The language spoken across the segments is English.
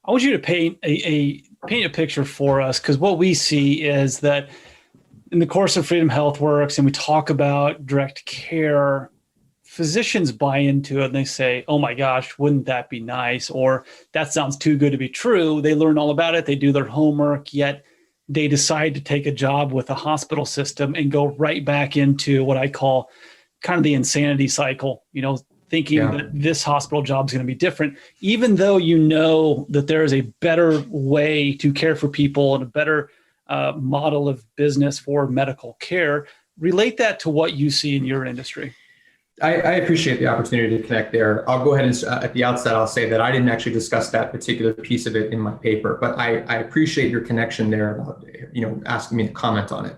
I want you to paint a picture for us, because what we see is that in the course of Freedom Health Works, and we talk about direct care, physicians buy into it and they say, oh my gosh, wouldn't that be nice? Or that sounds too good to be true. They learn all about it. They do their homework, yet they decide to take a job with a hospital system and go right back into what I call kind of the insanity cycle, thinking that this hospital job is going to be different, even though you know that there is a better way to care for people and a better model of business for medical care. Relate that to what you see in your industry. I appreciate the opportunity to connect there. I'll go ahead and at the outset, I'll say that I didn't actually discuss that particular piece of it in my paper, but I appreciate your connection there about, asking me to comment on it.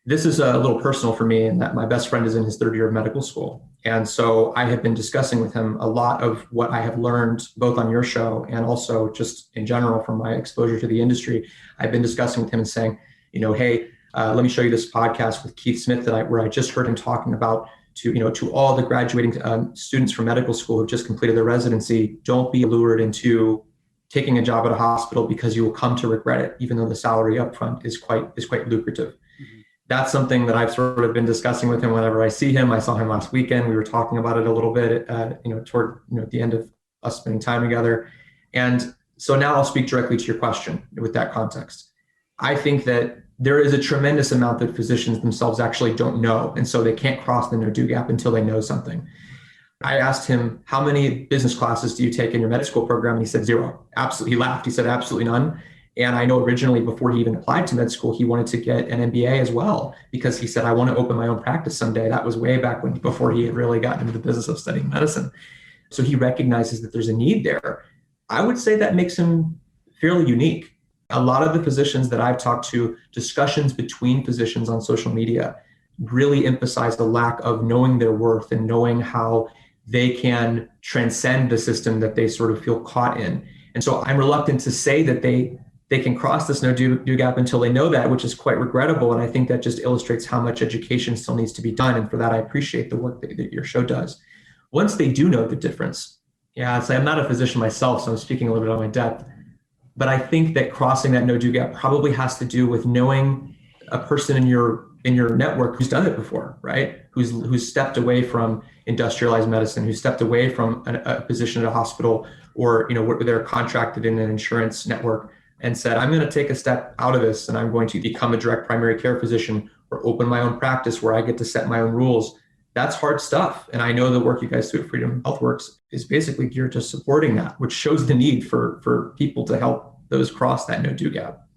This is a little personal for me in that my best friend is in his third year of medical school. And so I have been discussing with him a lot of what I have learned both on your show and also just in general from my exposure to the industry. I've been discussing with him and saying, hey, let me show you this podcast with Keith Smith where I just heard him talking about to all the graduating students from medical school who've just completed their residency, don't be lured into taking a job at a hospital because you will come to regret it, even though the salary upfront is quite lucrative. Mm-hmm. That's something that I've sort of been discussing with him whenever I see him. I saw him last weekend. We were talking about it a little bit, toward at the end of us spending time together. And so now I'll speak directly to your question with that context. I think that there is a tremendous amount that physicians themselves actually don't know. And so they can't cross the no-do gap until they know something. I asked him, how many business classes do you take in your med school program? And he said 0. Absolutely. He laughed. He said, absolutely none. And I know originally before he even applied to med school, he wanted to get an MBA as well, because he said, I want to open my own practice someday. That was way back before he had really gotten into the business of studying medicine. So he recognizes that there's a need there. I would say that makes him fairly unique. A lot of the physicians that I've talked to, discussions between physicians on social media really emphasize the lack of knowing their worth and knowing how they can transcend the system that they sort of feel caught in. And so I'm reluctant to say that they can cross this no-do gap until they know that, which is quite regrettable. And I think that just illustrates how much education still needs to be done. And for that, I appreciate the work that your show does. Once they do know the difference, I'm not a physician myself, so I'm speaking a little bit on my depth. But I think that crossing that no-do gap probably has to do with knowing a person in your network who's done it before, right? Who's stepped away from industrialized medicine, who's stepped away from a position at a hospital, or where they're contracted in an insurance network, and said, I'm going to take a step out of this and I'm going to become a direct primary care physician or open my own practice where I get to set my own rules. That's hard stuff. And I know the work you guys do at Freedom Health Works is basically geared to supporting that, which shows the need for people to help those cross that no-do gap.